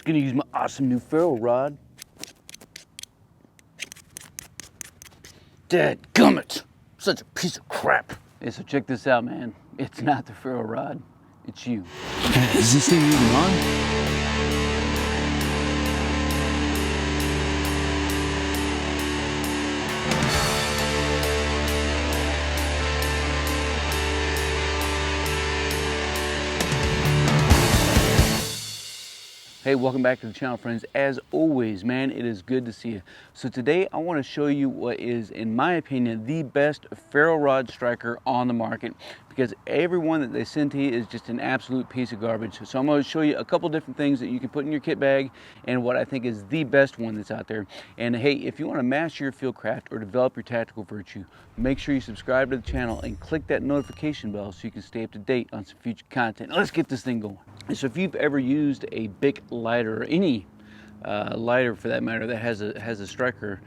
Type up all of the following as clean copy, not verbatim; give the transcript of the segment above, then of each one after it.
Gonna use my awesome new ferro rod. Dadgummit! Such a piece of crap. Hey, so check this out, man. It's not the ferro rod, it's you. Is this thing even on? Hey, welcome back to the channel, friends. As always, man, it is good to see you. So today I want to show you what is, in my opinion, the best ferro rod striker on the market, because every one that they send to you is just an absolute piece of garbage. So I'm going to show you a couple different things that you can put in your kit bag and what I think is the best one that's out there. And hey, if you want to master your field craft or develop your tactical virtue, make sure you subscribe to the channel and click that notification bell so you can stay up to date on some future content. Now let's get this thing going. So if you've ever used a Bic lighter, or any lighter for that matter, that has a striker,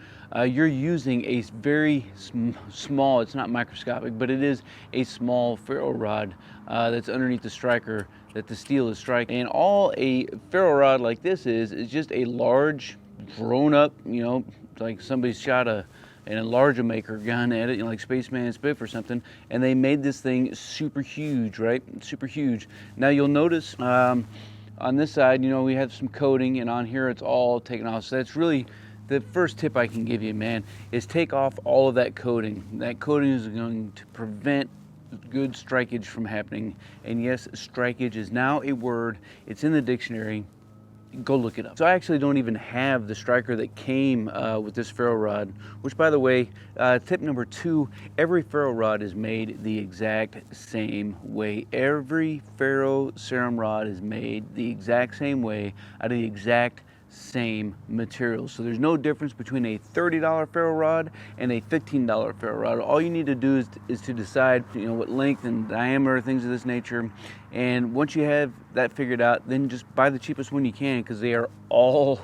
you're using a very small, it's not microscopic, but it is a small ferro rod that's underneath the striker that the steel is striking. And all a ferro rod like this is just a large, grown up, you know, like somebody shot an enlarger maker gun at it, you know, like Spaceman Spiff or something, and they made this thing super huge, right? Super huge. Now you'll notice on this side, you know, we have some coating, and on here it's all taken off. So that's really the first tip I can give you, man, is take off all of that coating. That coating is going to prevent good strikage from happening. And yes, strikage is now a word. It's in the dictionary. Go look it up. So I actually don't even have the striker that came with this ferro rod, which, by the way, tip number 2, every ferro rod is made the exact same way. Every Ferrocerium rod is made the exact same way out of the exact same materials. So there's no difference between a $30 ferro rod and a $15 ferro rod. All you need to do is to decide, you know, what length and diameter, things of this nature. And once you have that figured out, then just buy the cheapest one you can, because they are all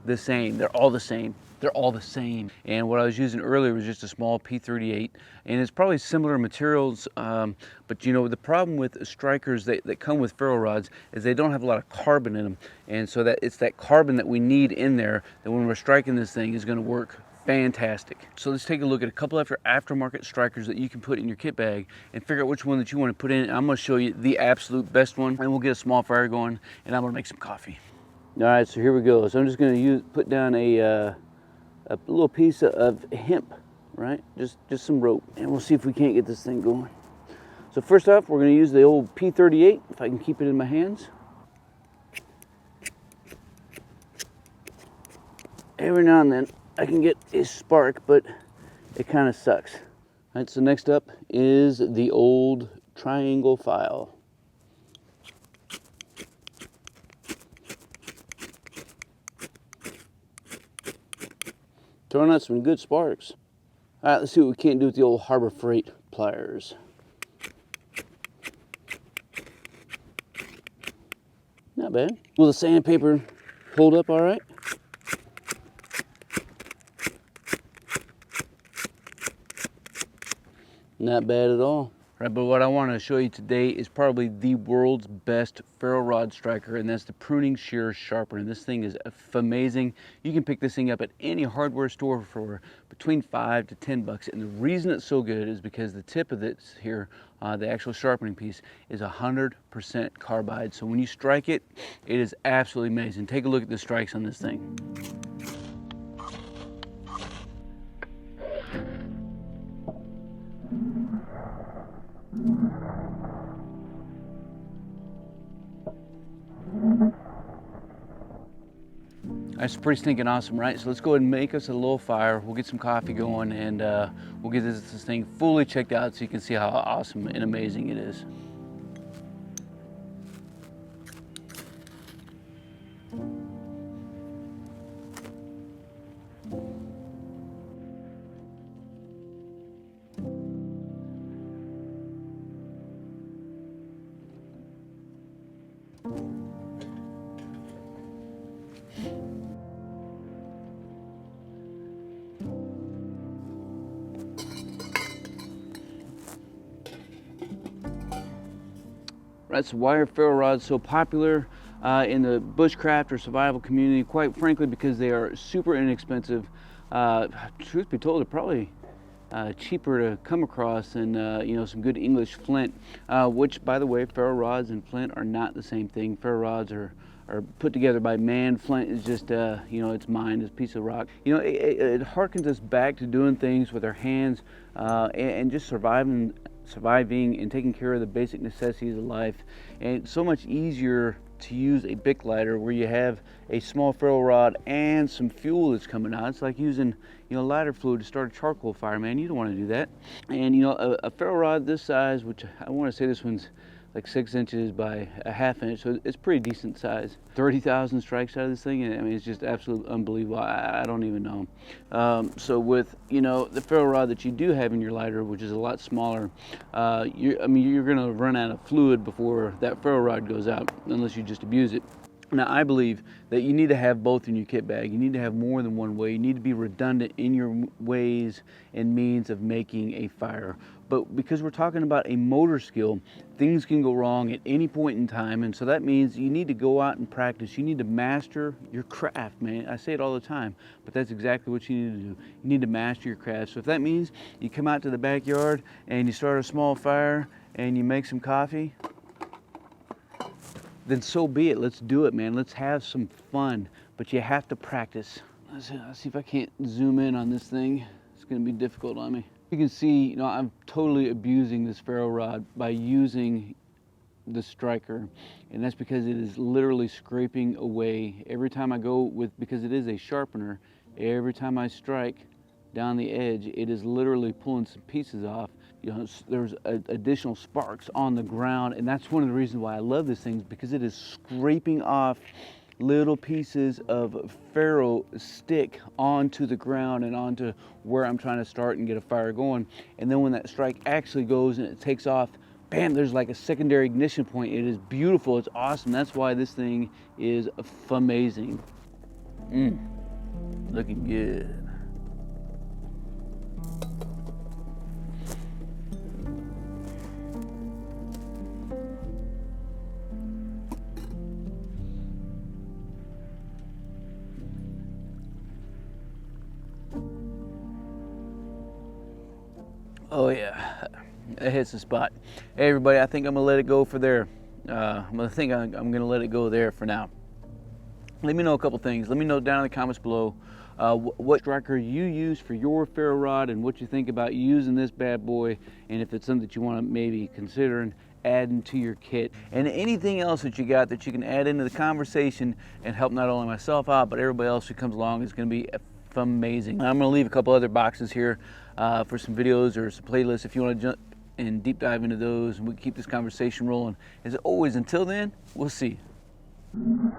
the same. They're all the same. They're all the same. And what I was using earlier was just a small P38, and it's probably similar materials, but you know, the problem with strikers that come with ferro rods is they don't have a lot of carbon in them, and so that it's that carbon that we need in there that when we're striking this thing is going to work fantastic. So let's take a look at a couple aftermarket strikers that you can put in your kit bag and figure out which one that you want to put in. I'm going to show you the absolute best one, and we'll get a small fire going, and I'm going to make some coffee. All right, so here we go. So I'm just going to put down a little piece of hemp, right? Just some rope, and we'll see if we can't get this thing going. So first off, we're going to use the old P38, if I can keep it in my hands. Every now and then I can get a spark, but it kind of sucks. All right, so next up is the old triangle file. Throwing out some good sparks. All right, let's see what we can't do with the old Harbor Freight pliers. Not bad. Will the sandpaper hold up all right? Not bad at all. Right, but what I want to show you today is probably the world's best ferro rod striker, and that's the pruning shear sharpener. This thing is amazing. You can pick this thing up at any hardware store for between $5 to $10, and the reason it's so good is because the tip of this here, the actual sharpening piece, is 100% carbide. So when you strike it, it is absolutely amazing. Take a look at the strikes on this thing. That's pretty stinking awesome, right? So let's go ahead and make us a little fire. We'll get some coffee going, and we'll get this thing fully checked out so you can see how awesome and amazing it is. Right, so why are ferro rods so popular? in the bushcraft or survival community, quite frankly, because they are super inexpensive. Truth be told, they're probably cheaper to come across than you know, some good English flint, which, by the way, ferro rods and flint are not the same thing. Ferro rods are put together by man. Flint is just you know, it's mined, it's a piece of rock. You know, it harkens us back to doing things with our hands and just surviving and taking care of the basic necessities of life. And it's so much easier to use a Bic lighter where you have a small ferro rod and some fuel that's coming out. It's like using, you know, lighter fluid to start a charcoal fire, man. You don't want to do that. And you know, a ferro rod this size, which I want to say this one's like 6 inches by a ½ inch, so it's pretty decent size. 30,000 strikes out of this thing, and I mean, it's just absolutely unbelievable. I don't even know. So with, you know, the ferro rod that you do have in your lighter, which is a lot smaller, I mean, you're gonna run out of fluid before that ferro rod goes out, unless you just abuse it. Now, I believe that you need to have both in your kit bag. You need to have more than one way. You need to be redundant in your ways and means of making a fire. But because we're talking about a motor skill, things can go wrong at any point in time. And so that means you need to go out and practice. You need to master your craft, man. I say it all the time, but that's exactly what you need to do. You need to master your craft. So if that means you come out to the backyard and you start a small fire and you make some coffee, then so be it. Let's do it, man. Let's have some fun, but you have to practice. Let's see if I can't zoom in on this thing. It's gonna be difficult on me. You can see, you know, I'm totally abusing this ferro rod by using the striker, and that's because it is literally scraping away every time I go with, because it is a sharpener, every time I strike down the edge, it is literally pulling some pieces off. You know, there's additional sparks on the ground, and that's one of the reasons why I love this thing, because it is scraping off little pieces of ferro stick onto the ground and onto where I'm trying to start and get a fire going. And then when that strike actually goes and it takes off, bam, there's like a secondary ignition point. It is beautiful, it's awesome. That's why this thing is amazing. Looking good. Oh yeah, it hits the spot. Hey everybody, I think I'm gonna let it go for there. I'm gonna let it go there for now. Let me know a couple things. Let me know down in the comments below what striker you use for your ferro rod and what you think about using this bad boy, and if it's something that you want to maybe consider and adding to your kit, and anything else that you got that you can add into the conversation and help not only myself out but everybody else who comes along. Is going to be amazing. I'm going to leave a couple other boxes here for some videos or some playlists if you want to jump and deep dive into those, and we can keep this conversation rolling. As always, until then, we'll see you.